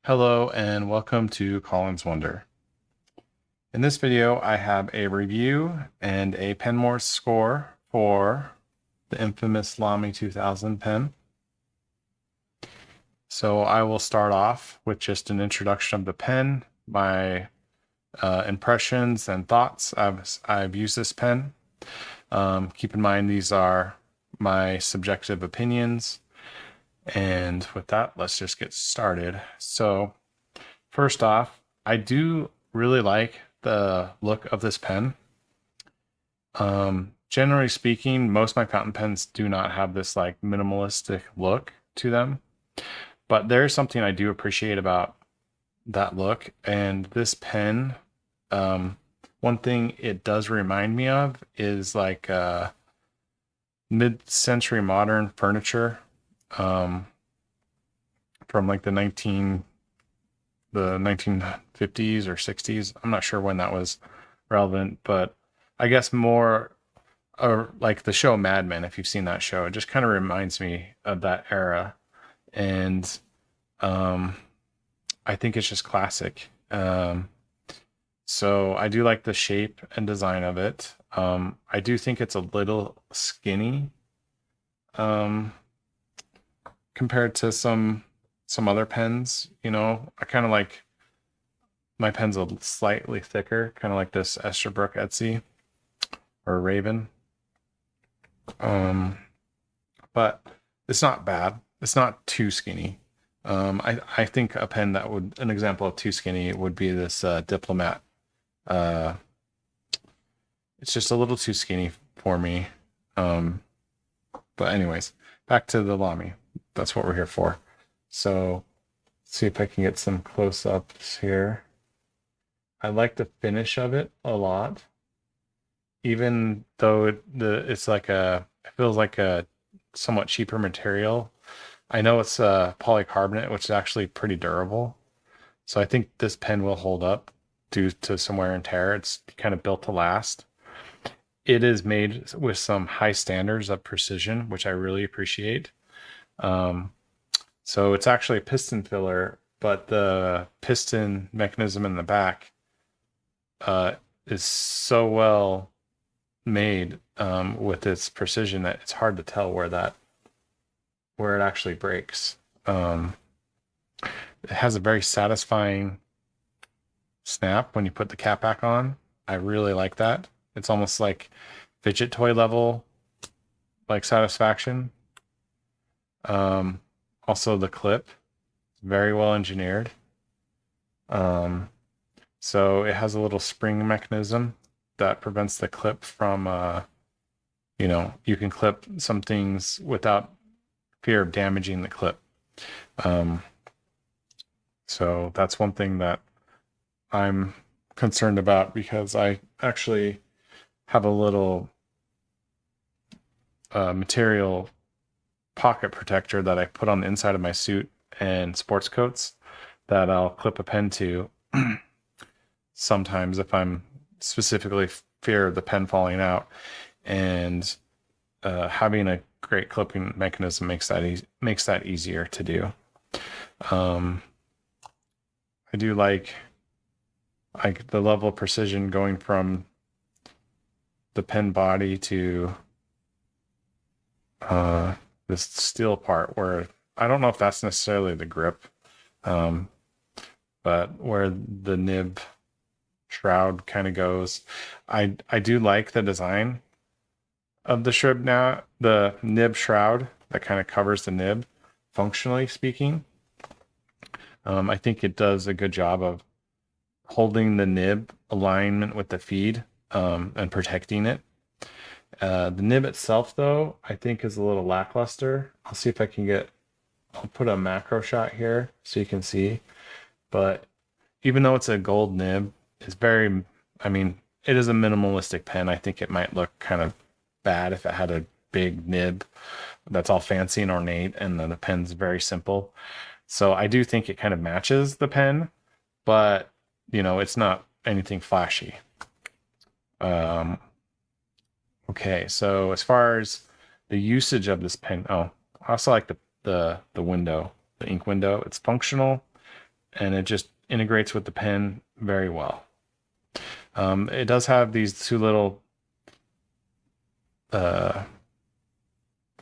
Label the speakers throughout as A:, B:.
A: Hello and welcome to Colin's Wonder. In this video, I have a review and a Penmore score for the infamous Lamy 2000 pen. So I will start off with just an introduction of the pen, my impressions and thoughts. I've used this pen. Keep in mind these are my subjective opinions. And with that, let's just get started. So first off, I do really like the look of this pen. Generally speaking, most of my fountain pens do not have this like minimalistic look to them, but there's something I do appreciate about that look. And this pen, one thing it does remind me of is like mid-century modern furniture, from like the 1950s or 60s. I'm not sure when that was relevant, but I guess more or like the show Mad Men, if you've seen that show, it just kind of reminds me of that era. And I think it's just classic. So I do like the shape and design of it. I do think it's a little skinny compared to some other pens. I kind of like my pen's a slightly thicker, kind of like this Esterbrook Etsy or Raven. But it's not bad. It's not too skinny. I think a pen that would, an example of too skinny would be this Diplomat. It's just a little too skinny for me. But anyways, back to the Lamy. That's what we're here for. So let's see if I can get some close-ups here. I like the finish of it a lot, even though it feels like a somewhat cheaper material. I know it's polycarbonate, which is actually pretty durable. So I think this pen will hold up due to some wear and tear. It's kind of built to last. It is made with some high standards of precision, which I really appreciate. So it's actually a piston filler, but the piston mechanism in the back is so well made with its precision that it's hard to tell where it actually breaks. It has a very satisfying snap when you put the cap back on. I really like that. It's almost like fidget toy level, like satisfaction. Also the clip, very well engineered. So it has a little spring mechanism that prevents the clip from, you can clip some things without fear of damaging the clip. So that's one thing that I'm concerned about, because I actually have a little material pocket protector that I put on the inside of my suit and sports coats that I'll clip a pen to sometimes if I'm specifically fear of the pen falling out. And having a great clipping mechanism makes that easier to do. I do like the level of precision going from the pen body to this steel part, where I don't know if that's necessarily the grip, but where the nib shroud kind of goes. I do like the design of the nib shroud that kind of covers the nib, functionally speaking. I think it does a good job of holding the nib alignment with the feed, and protecting it. The nib itself, though, I think is a little lackluster. I'll see if I'll put a macro shot here so you can see. But even though it's a gold nib, it is a minimalistic pen. I think it might look kind of bad if it had a big nib that's all fancy and ornate, and then the pen's very simple. So I do think it kind of matches the pen, but it's not anything flashy. Okay, so as far as the usage of this pen, I also like the window, the ink window. It's functional and it just integrates with the pen very well. It does have these two little uh,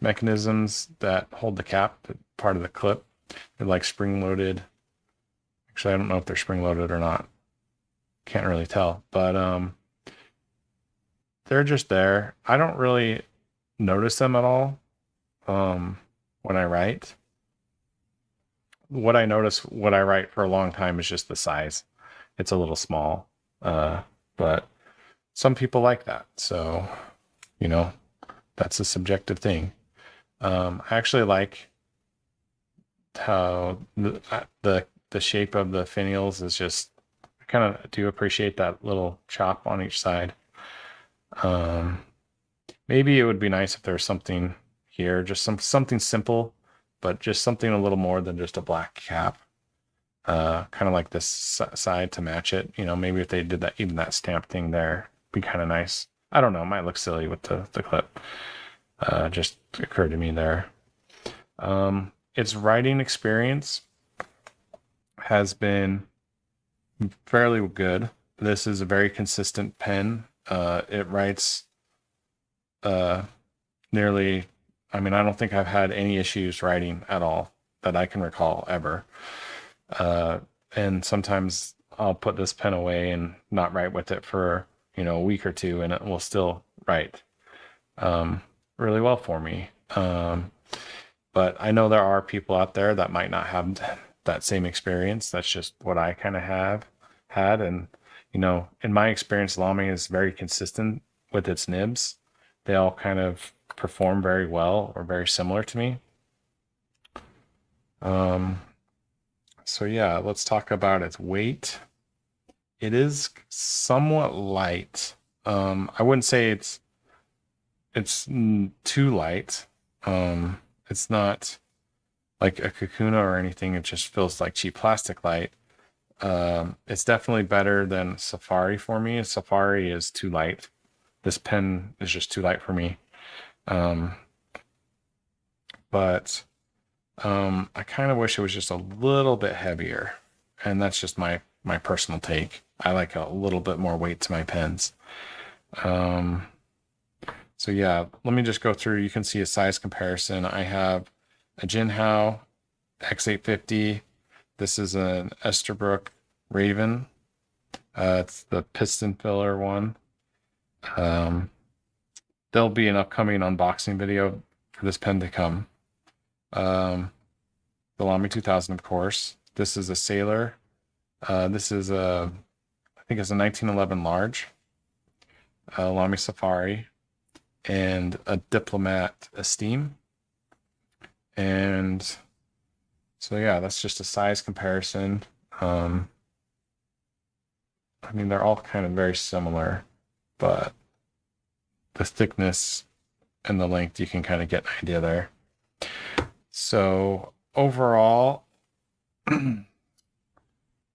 A: mechanisms that hold the cap, part of the clip. They're like spring loaded. Actually, I don't know if they're spring loaded or not. Can't really tell, but they're just there. I don't really notice them at all when I write. What I notice what I write for a long time is just the size. It's a little small, but some people like that. So, you know, that's a subjective thing. I actually like how the shape of the finials is just. I kind of do appreciate that little chop on each side. Maybe it would be nice if there's something here, just something simple, but just something a little more than just a black cap. Kind of like this side to match it. You know, maybe if they did that, even that stamp thing there, be kind of nice. I don't know. It might look silly with the clip. Just occurred to me there. Its writing experience has been fairly good. This is a very consistent pen. It writes nearly, I mean, I don't think I've had any issues writing at all that I can recall ever. And sometimes I'll put this pen away and not write with it for, a week or two, and it will still write really well for me. But I know there are people out there that might not have that same experience. That's just what I kind of have had. And, in my experience, Lamy is very consistent with its nibs. They all kind of perform very well or very similar to me. So yeah, let's talk about its weight. It is somewhat light. I wouldn't say it's too light. It's not like a Kakuna or anything. It just feels like cheap plastic light. It's definitely better than Safari for me. Safari is too light. This pen is just too light for me. But I kind of wish it was just a little bit heavier. And that's just my personal take. I like a little bit more weight to my pens. So yeah, let me just go through. You can see a size comparison. I have a Jinhao X850. This is an Esterbrook Raven. It's the piston filler one. There'll be an upcoming unboxing video for this pen to come. The Lamy 2000, of course. This is a Sailor. This is I think it's a 1911 large. Lamy Safari. And a Diplomat Esteem. And so yeah, that's just a size comparison. I mean, they're all kind of very similar, but the thickness and the length, you can kind of get an idea there. So overall,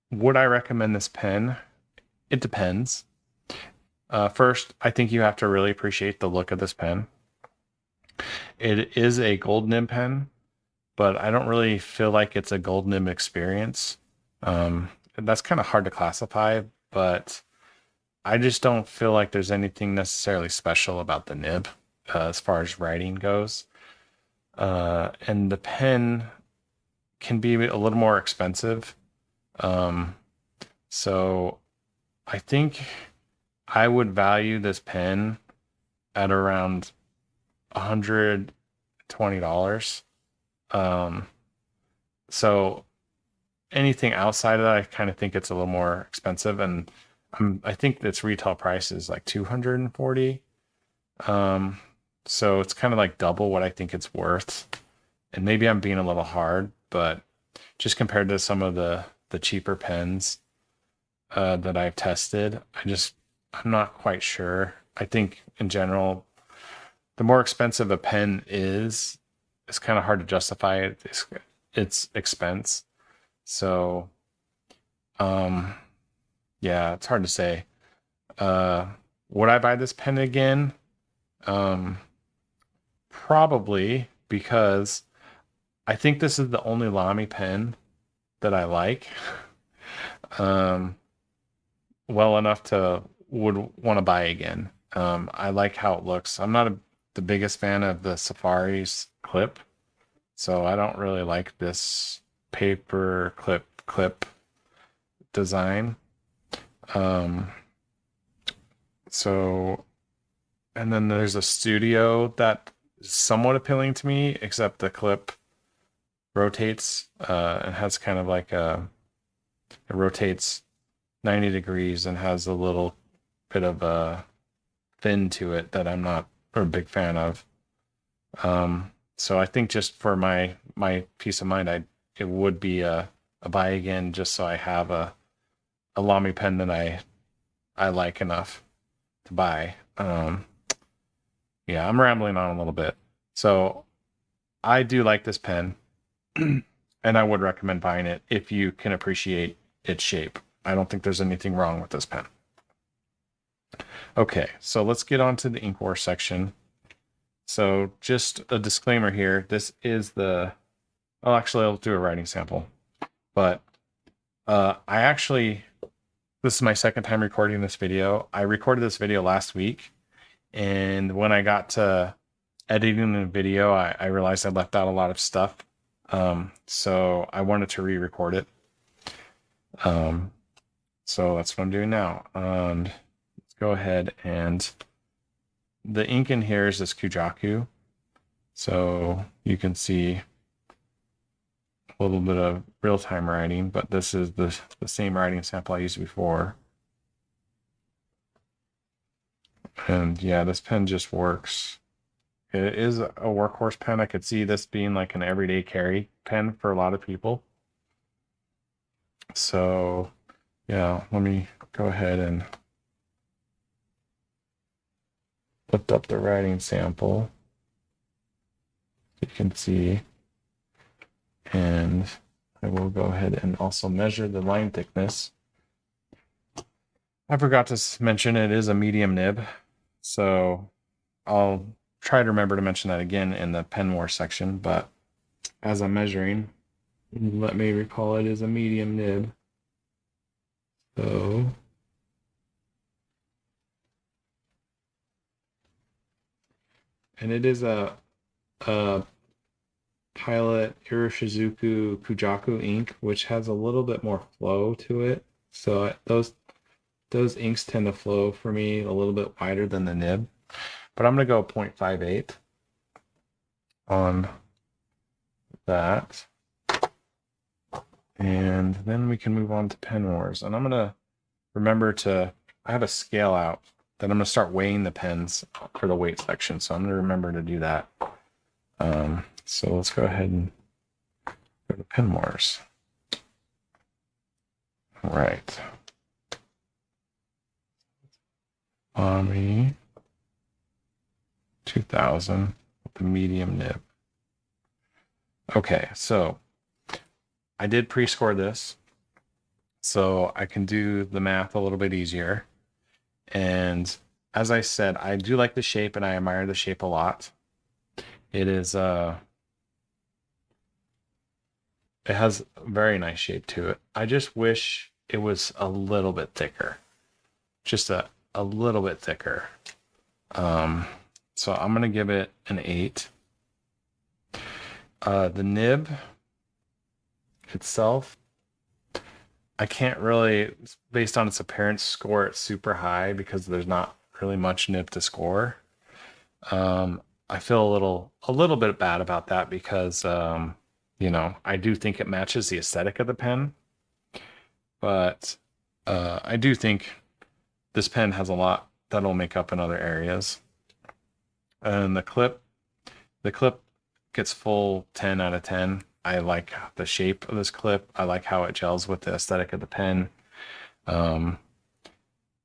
A: would I recommend this pen? It depends. First, I think you have to really appreciate the look of this pen. It is a gold nib pen, but I don't really feel like it's a gold nib experience. That's kind of hard to classify, but I just don't feel like there's anything necessarily special about the nib as far as writing goes. And the pen can be a little more expensive. So I think I would value this pen at around $120. So anything outside of that, I kind of think it's a little more expensive, and I think its retail price is like $240. So it's kind of like double what I think it's worth. And maybe I'm being a little hard, but just compared to some of the cheaper pens that I've tested, I'm not quite sure. I think in general, the more expensive a pen is, it's kind of hard to justify its expense. So, yeah, it's hard to say. Would I buy this pen again? Probably, because I think this is the only Lamy pen that I like. well enough to would want to buy again. I like how it looks. I'm not the biggest fan of the Safari's clip, so I don't really like this paper clip design. Um, so, and then there's a studio that is somewhat appealing to me, except the clip rotates and has kind of like it rotates 90 degrees and has a little bit of a fin to it that I'm not a big fan of. So I think just for my peace of mind, it would be a buy again, just so I have a Lamy pen that I like enough to buy. Yeah, I'm rambling on a little bit. So I do like this pen, and I would recommend buying it if you can appreciate its shape. I don't think there's anything wrong with this pen. Okay, so let's get on to the ink wash section. So just a disclaimer here. This is the... Oh, actually, I'll do a writing sample. But this is my second time recording this video. I recorded this video last week, and when I got to editing the video, I realized I left out a lot of stuff. So I wanted to re-record it. So that's what I'm doing now. And let's go ahead, and the ink in here is this Kujaku. So you can see a little bit of real-time writing, but this is the same writing sample I used before. And yeah, this pen just works. It is a workhorse pen. I could see this being like an everyday carry pen for a lot of people. So yeah, let me go ahead and lift up the writing sample. You can see, and I will go ahead and also measure the line thickness. I forgot to mention it is a medium nib, so I'll try to remember to mention that again in the pen wash section, but as I'm measuring, let me recall it is a medium nib. So and it is a Pilot Iroshizuku Kujaku ink, which has a little bit more flow to it. So those inks tend to flow for me a little bit wider than the nib. But I'm going to go 0.58 on that. And then we can move on to Pen Wars. And I'm going to remember I have a scale out that I'm going to start weighing the pens for the weight section. So I'm going to remember to do that. So let's go ahead and go to Pen Wars. All right. Lamy 2000 with the medium nib. Okay, so I did pre-score this, so I can do the math a little bit easier. And as I said, I do like the shape, and I admire the shape a lot. It is it has a very nice shape to it. I just wish it was a little bit thicker. Just a little bit thicker. So I'm gonna give it an 8. The nib itself, I can't really, based on its appearance, score it super high because there's not really much nib to score. I feel a little bit bad about that because I do think it matches the aesthetic of the pen, but I do think this pen has a lot that'll make up in other areas. And the clip gets full 10 out of 10. I like the shape of this clip. I like how it gels with the aesthetic of the pen. I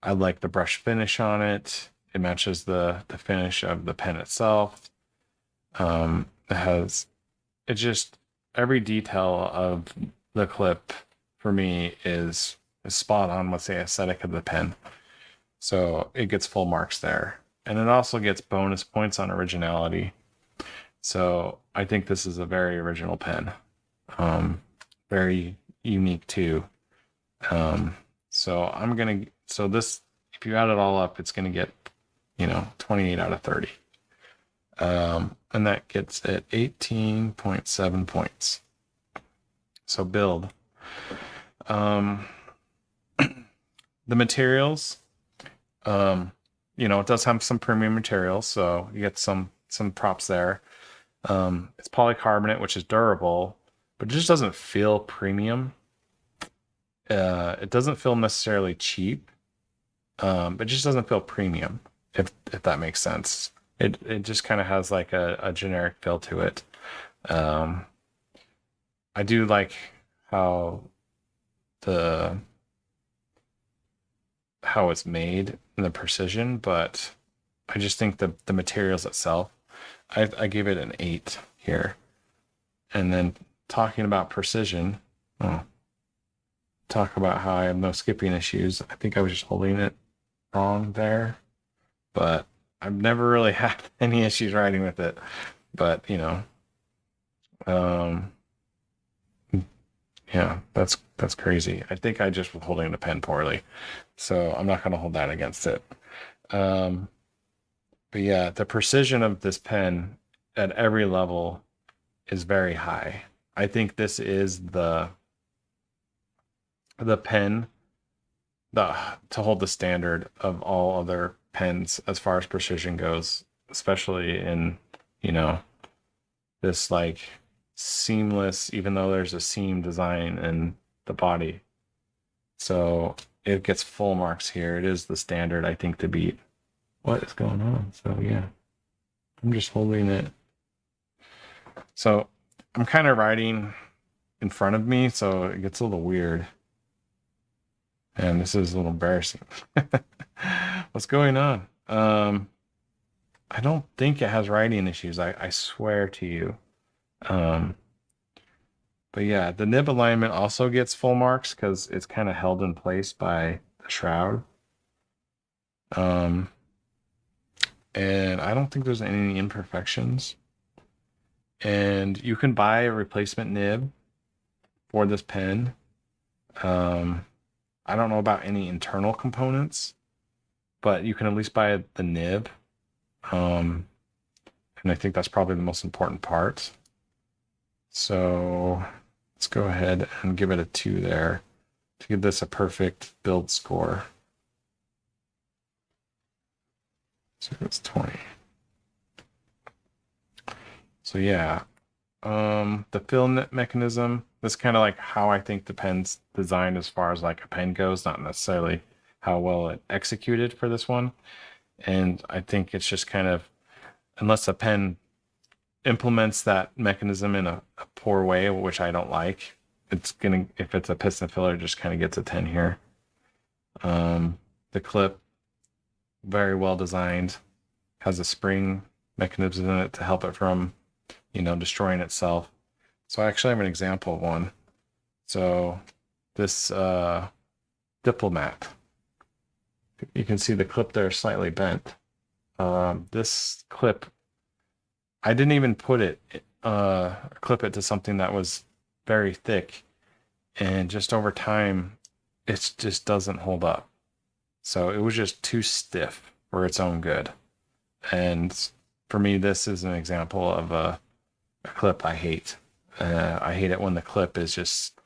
A: like the brush finish on it. It matches the finish of the pen itself. Every detail of the clip for me is spot on with the aesthetic of the pen. So it gets full marks there. And it also gets bonus points on originality. So I think this is a very original pen. Very unique too. So so this, if you add it all up, it's gonna get, 28 out of 30. And that gets it 18.7 points. So build. Um, the materials, it does have some premium materials, so you get some props there. It's polycarbonate, which is durable, but it just doesn't feel premium. It doesn't feel necessarily cheap, but it just doesn't feel premium, if that makes sense. It just kind of has like a generic feel to it. I do like how the how it's made and the precision, but I just think the materials itself, I gave it an 8 here. And then talking about precision, oh, talk about how I have no skipping issues. I think I was just holding it wrong there, but I've never really had any issues writing with it. But um, yeah, that's crazy. I think I just was holding the pen poorly, so I'm not going to hold that against it. Um, but yeah, the precision of this pen at every level is very high. I think this is the pen to hold the standard of all other pens as far as precision goes, especially in, you know, this like seamless, even though there's a seam design in the body. So it gets full marks here. It is the standard, I think, to beat. What is going on? So yeah, I'm just holding it. So I'm kind of writing in front of me, so it gets a little weird. And this is a little embarrassing. What's going on? I don't think it has writing issues. I swear to you. Um, but yeah, the nib alignment also gets full marks because it's kind of held in place by the shroud. Um, and I don't think there's any imperfections. And you can buy a replacement nib for this pen. I don't know about any internal components, but you can at least buy the nib. And I think that's probably the most important part. So let's go ahead and give it a 2 there to give this a perfect build score. So it's 20. So yeah, the fill mechanism, that's kind of like how I think the pen's designed as far as like a pen goes, not necessarily how well it executed for this one. And I think it's just kind of, unless a pen implements that mechanism in a poor way, which I don't like, if it's a piston filler, it just kind of gets a 10 here. The clip, very well designed, has a spring mechanism in it to help it from, destroying itself. So I actually have an example of one. So this Diplomat, you can see the clip there is slightly bent. This clip, I didn't even clip it to something that was very thick, and just over time, it just doesn't hold up. So it was just too stiff for its own good. And for me, this is an example of a clip I hate. I hate it when the clip is just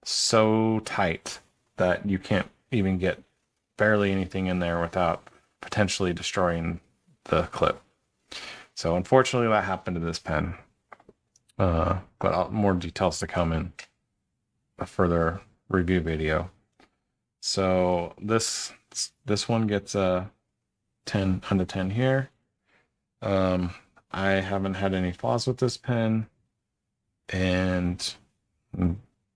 A: so tight that you can't even get barely anything in there without potentially destroying the clip. So unfortunately, that happened to this pen. But more details to come in a further review video. So this one gets a 10 out of 10 here. I haven't had any flaws with this pen, and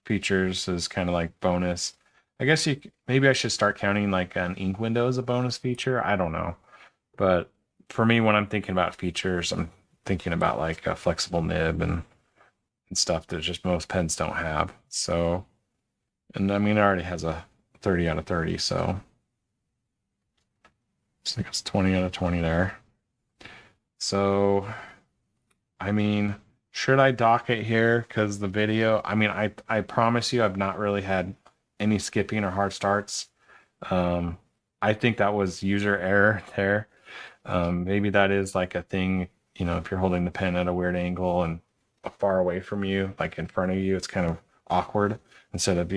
A: features is kind of like bonus. I guess maybe I should start counting like an ink window as a bonus feature. I don't know, but for me, when I'm thinking about features, I'm thinking about like a flexible nib and stuff that just most pens don't have. So, and I mean, it already has a 30 out of 30, so I think it's 20 out of 20 there. So, I mean, should I dock it here? Because the video, I mean, I promise you, I've not really had any skipping or hard starts. I think that was user error there. Maybe that is like a thing, if you're holding the pen at a weird angle and far away from you, like in front of you, it's kind of awkward. Instead of,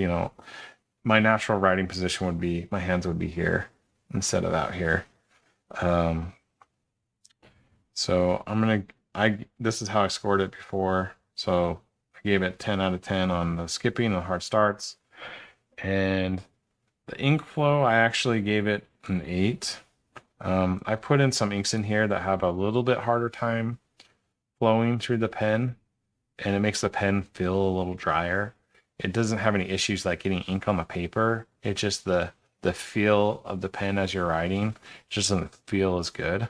A: my natural writing position would be, my hands would be here instead of out here. So this is how I scored it before. So I gave it 10 out of 10 on the skipping and the hard starts. And the ink flow, I actually gave it an 8. I put in some inks in here that have a little bit harder time flowing through the pen, and it makes the pen feel a little drier. It doesn't have any issues like getting ink on the paper. It's just the feel of the pen as you're writing just doesn't feel as good.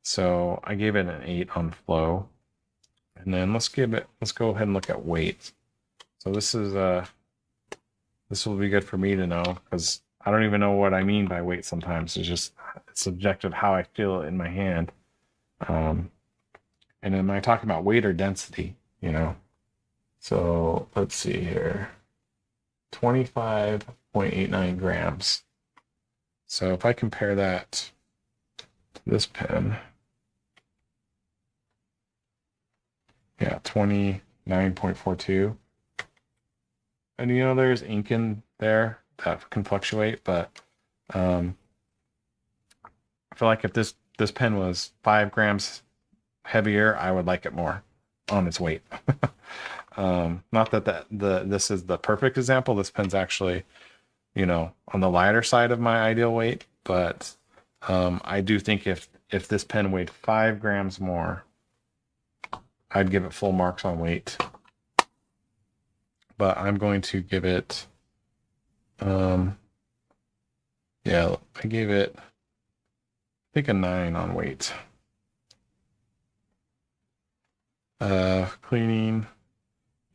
A: So I gave it an 8 on flow. And then let's go ahead and look at weight. So this will be good for me to know, because I don't even know what I mean by weight sometimes. It's subjective how I feel it in my hand. And am I talking about weight or density, So let's see here. 25.89 grams. So if I compare that to this pen, yeah, 29.42. And there's ink in there that can fluctuate, but I feel like if this pen was 5 grams heavier, I would like it more on its weight. Not that this is the perfect example. This pen's actually, on the lighter side of my ideal weight, but I do think if this pen weighed 5 grams more, I'd give it full marks on weight. But I'm going to give it, I gave it, I think, a 9 on weight. Cleaning,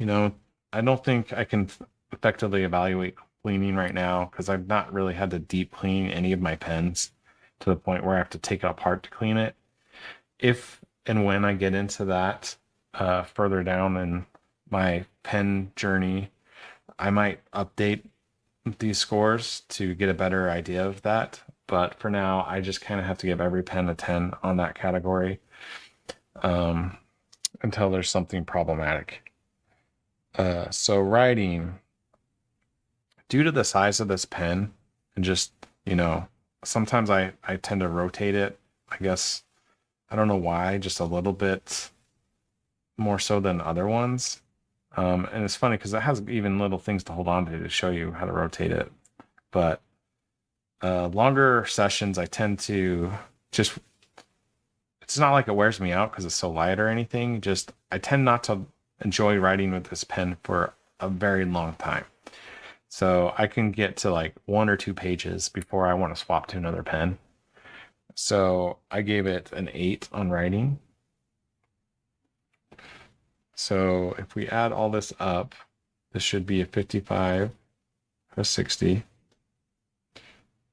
A: I don't think I can effectively evaluate cleaning right now, because I've not really had to deep clean any of my pens to the point where I have to take it apart to clean it. If and when I get into that further down in my pen journey, I might update these scores to get a better idea of that. But for now, I just kind of have to give every pen a 10 on that category until there's something problematic. So writing, due to the size of this pen, and just, sometimes I tend to rotate it, I guess. I don't know why, just a little bit more so than other ones. And it's funny because it has even little things to hold on to show you how to rotate it. But longer sessions, I tend to just, it's not like it wears me out because it's so light or anything. Just, I tend not to enjoy writing with this pen for a very long time. So I can get to like 1 or 2 pages before I want to swap to another pen. So I gave it an 8 on writing. So if we add all this up, this should be a 55 or 60.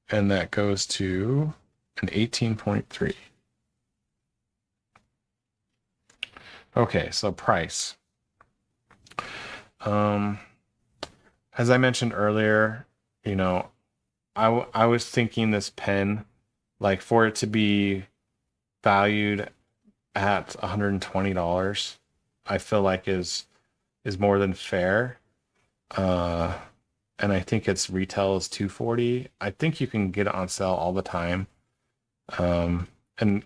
A: And that goes to an 18.3. Okay, so price. As I mentioned earlier, I was thinking this pen, like, for it to be valued at $120, I feel like is more than fair. And I think its retail is $240. I think you can get it on sale all the time. And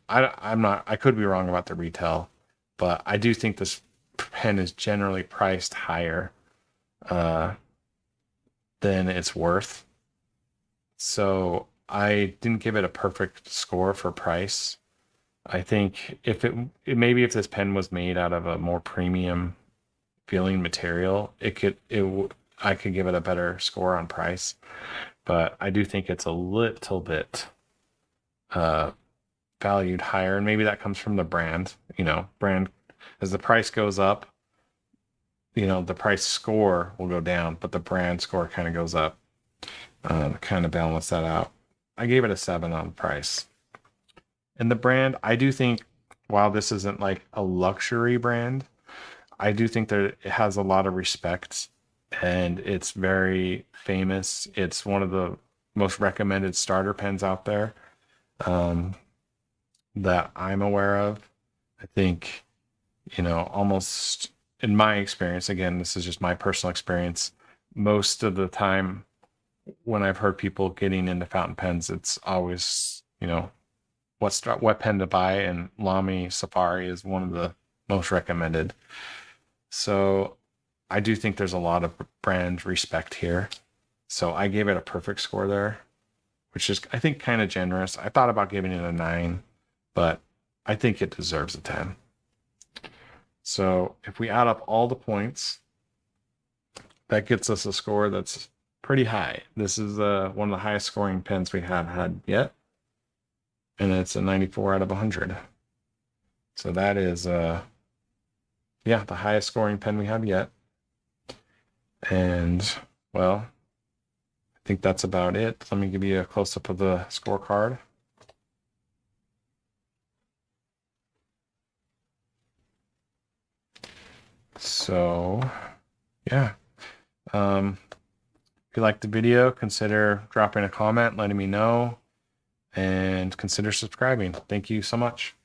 A: I could be wrong about the retail, but I do think this pen is generally priced higher than it's worth. So I didn't give it a perfect score for price. I think if maybe if this pen was made out of a more premium feeling material, I could give it a better score on price. But I do think it's a little bit valued higher, and maybe that comes from the brand. Brand, as the price goes up, the price score will go down, but the brand score kind of goes up. Kind of balance that out. I gave it a 7 on price. And the brand, I do think, while this isn't like a luxury brand, I do think that it has a lot of respect and it's very famous. It's one of the most recommended starter pens out there, um, that I'm aware of. I think, almost in my experience, again, this is just my personal experience, most of the time when I've heard people getting into fountain pens, it's always, what pen to buy, and Lamy Safari is one of the most recommended. So I do think there's a lot of brand respect here. So I gave it a perfect score there, which is, I think, kind of generous. I thought about giving it a 9, but I think it deserves a 10. So if we add up all the points, that gets us a score that's pretty high. This is one of the highest scoring pens we have had yet, and it's a 94 out of 100. So that is, the highest scoring pen we have yet. And, well, I think that's about it. Let me give you a close-up of the scorecard. So, yeah. If you liked the video, consider dropping a comment, letting me know, and consider subscribing. Thank you so much.